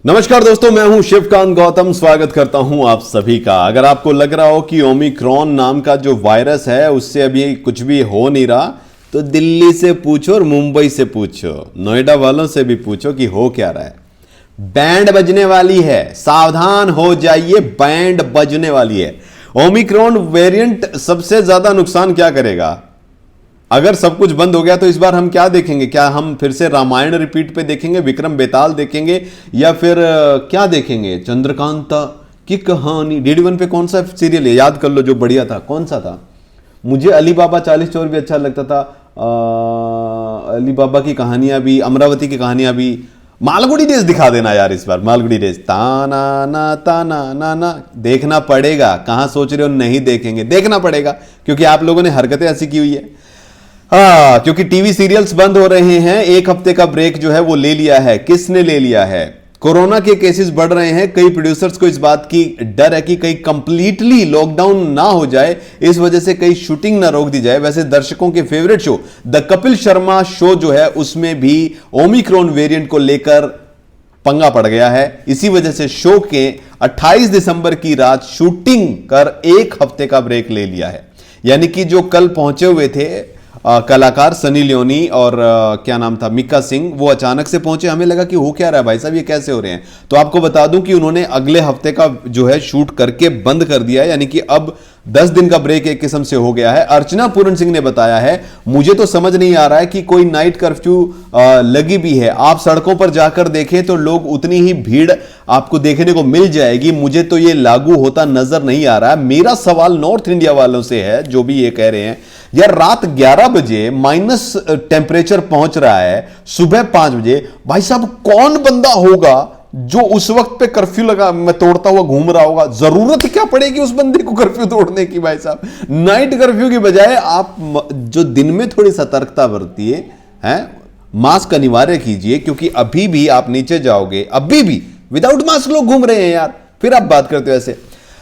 नमस्कार दोस्तों, मैं हूं शिवकांत गौतम। स्वागत करता हूं आप सभी का। अगर आपको लग रहा हो कि ओमिक्रॉन नाम का जो वायरस है उससे अभी कुछ भी हो नहीं रहा, तो दिल्ली से पूछो और मुंबई से पूछो, नोएडा वालों से भी पूछो कि हो क्या रहा है। बैंड बजने वाली है, सावधान हो जाइए, बैंड बजने वाली है। ओमिक्रॉन वेरिएंट सबसे ज्यादा नुकसान क्या करेगा? अगर सब कुछ बंद हो गया तो इस बार हम क्या देखेंगे? क्या हम फिर से रामायण रिपीट पे देखेंगे, विक्रम बेताल देखेंगे, या फिर क्या देखेंगे? चंद्रकांता की कहानी। डीडी1 पे कौन सा सीरियल है, याद कर लो, जो बढ़िया था, कौन सा था? मुझे अली बाबा 40 चोर भी अच्छा लगता था। अली बाबा की कहानियां भी, अमरावती की कहानियां भी। मालगुड़ी डेज दिखा देना यार इस बार, मालगुड़ी डेज। ताना ना ना देखना पड़ेगा। कहां सोच रहे हो नहीं देखेंगे? देखना पड़ेगा, क्योंकि आप लोगों ने हरकतें ऐसी की हुई है। हाँ, क्योंकि टीवी सीरियल्स बंद हो रहे हैं। एक हफ्ते का ब्रेक जो है वो ले लिया है। किसने ले लिया है? कोरोना के केसेस बढ़ रहे हैं। कई प्रोड्यूसर्स को इस बात की डर है कि कहीं कंप्लीटली लॉकडाउन ना हो जाए, इस वजह से कहीं शूटिंग ना रोक दी जाए। वैसे दर्शकों के favourite show the Kapil Sharma show जो है उसमें भी ओमिक्रॉन वेरिएंट को लेकर पंगा पड़ गया है। इसी वजह से शो के 28 दिसंबर की रात शूटिंग कर एक हफ्ते का ब्रेक ले लिया है। यानी कि जो कल पहुंचे हुए थे कलाकार सनी लियोनी और क्या नाम था, मिक्का सिंह, वो अचानक से पहुंचे। हमें लगा कि हो क्या रहा है भाई साहब, ये कैसे हो रहे हैं? तो आपको बता दूं कि उन्होंने अगले हफ्ते का जो है शूट करके बंद कर दिया है। यानी कि अब 10 दिन का ब्रेक एक किस्म से हो गया है। अर्चना पूरन सिंह ने बताया है, मुझे तो समझ नहीं आ रहा है कि कोई नाइट कर्फ्यू लगी भी है। आप सड़कों पर जाकर देखें तो लोग उतनी ही भीड़ आपको देखने को मिल जाएगी। मुझे तो ये लागू होता नजर नहीं आ रहा है। मेरा सवाल नॉर्थ इंडिया वालों से है, जो भी ये कह रहे हैं यार रात 11 बजे माइनस टेम्परेचर पहुंच रहा है, सुबह 5 बजे। भाई साहब, कौन बंदा होगा जो उस वक्त पे कर्फ्यू लगा मैं तोड़ता हुआ घूम रहा होगा? जरूरत क्या पड़ेगी उस बंदे को कर्फ्यू तोड़ने की? भाई साहब, नाइट कर्फ्यू की बजाय आप जो दिन में थोड़ी सतर्कता बरतिए, हैं, मास्क अनिवार्य कीजिए, क्योंकि अभी भी आप नीचे जाओगे, अभी भी विदाउट मास्क लोग घूम रहे हैं यार, फिर आप बात करते हो ऐसे।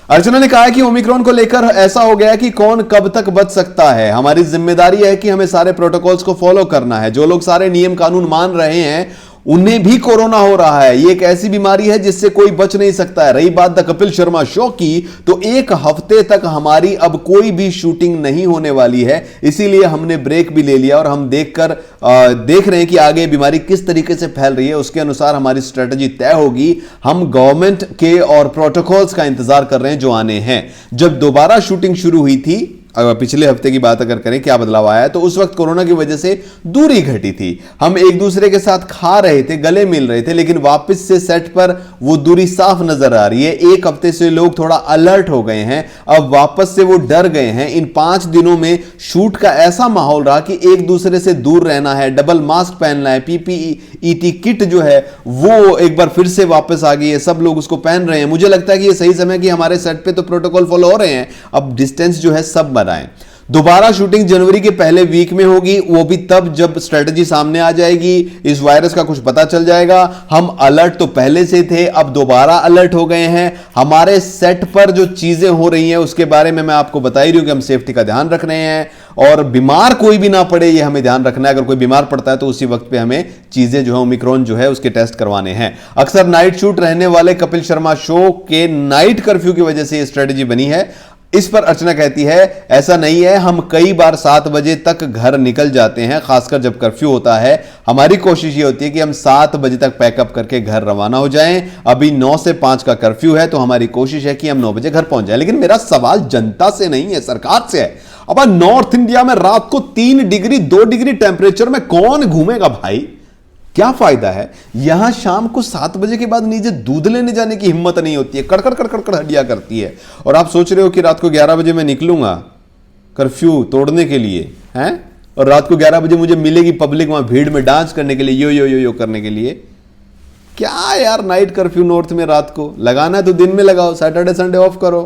अर्चना ने कहा है कि ओमिक्रॉन को लेकर ऐसा हो गया है कि कौन कब तक बच सकता है। हमारी जिम्मेदारी है कि हमें सारे प्रोटोकॉल्स को फॉलो करना है। जो लोग सारे नियम कानून मान रहे हैं उन्हें भी कोरोना हो रहा है। ये एक ऐसी बीमारी है जिससे कोई बच नहीं सकता है। रही बात द कपिल शर्मा शो की, तो एक हफ्ते तक हमारी अब कोई भी शूटिंग नहीं होने वाली है। इसीलिए हमने ब्रेक भी ले लिया और हम देख रहे हैं कि आगे बीमारी किस तरीके से फैल रही है। उसके अनुसार हमारी स्ट्रेटजी तय होगी। हम गवर्नमेंट के और प्रोटोकॉल्स का इंतजार कर रहे हैं जो आने हैं। जब दोबारा शूटिंग शुरू हुई थी, अगर पिछले हफ्ते की बात अगर करें क्या बदलाव आया है, तो उस वक्त कोरोना की वजह से दूरी घटी थी। हम एक दूसरे के साथ खा रहे थे, गले मिल रहे थे, लेकिन वापस से सेट पर वो दूरी साफ नजर आ रही है। एक हफ्ते से लोग थोड़ा अलर्ट हो गए हैं, अब वापस से वो डर गए हैं। इन 5 दिनों में शूट का ऐसा माहौल रहा कि एक दूसरे से दूर रहना है, डबल मास्क पहनना है, पीपीई किट जो है वो एक बार फिर से वापस आ गई है, सब लोग उसको पहन रहे हैं। मुझे लगता है कि ये सही समय कि हमारे सेट पे तो प्रोटोकॉल फॉलो हो रहे हैं, अब डिस्टेंस जो है सब बनाएं। दोबारा शूटिंग जनवरी के पहले वीक में होगी, वो भी तब जब स्ट्रेटजी सामने आ जाएगी, इस वायरस का कुछ पता चल जाएगा। हम अलर्ट तो पहले से थे, अब दोबारा अलर्ट हो गए हैं। हमारे सेट पर जो चीजें हो रही हैं उसके बारे में मैं आपको बता ही रही हूं कि हम सेफ्टी का ध्यान रख रहे हैं, और बीमार कोई भी ना पड़े ये हमें ध्यान रखना है। अगर कोई बीमार पड़ता है तो उसी वक्त पे हमें चीजें जो है ओमिक्रॉन जो है उसके टेस्ट करवाने हैं। अक्सर नाइट शूट रहने वाले कपिल शर्मा शो के नाइट कर्फ्यू की वजह से ये स्ट्रेटजी बनी है। इस पर अर्चना कहती है, ऐसा नहीं है, हम कई बार 7 बजे तक घर निकल जाते हैं, खासकर जब कर्फ्यू होता है। हमारी कोशिश ये होती है कि हम 7 बजे तक पैकअप करके घर रवाना हो जाएं। अभी 9 से 5 का कर्फ्यू है, तो हमारी कोशिश है कि हम 9 बजे घर पहुंच जाएं। लेकिन मेरा सवाल जनता से नहीं है, सरकार से है। अब नॉर्थ इंडिया में रात को 3 डिग्री 2 डिग्री टेम्परेचर में कौन घूमेगा भाई? क्या फायदा है? यहां शाम को 7 बजे के बाद नीचे दूध लेने जाने की हिम्मत नहीं होती है, कड़कड़ कड़कड़ कड़ हड्डियां करती है। और आप सोच रहे हो कि रात को 11 बजे मैं निकलूंगा कर्फ्यू तोड़ने के लिए, हैं? और रात को 11 बजे मुझे मिलेगी पब्लिक वहां भीड़ में डांस करने के लिए, यो यो यो यो करने के लिए। क्या यार, नाइट कर्फ्यू नॉर्थ में रात को लगाना है तो दिन में लगाओ, सैटरडे संडे ऑफ करो।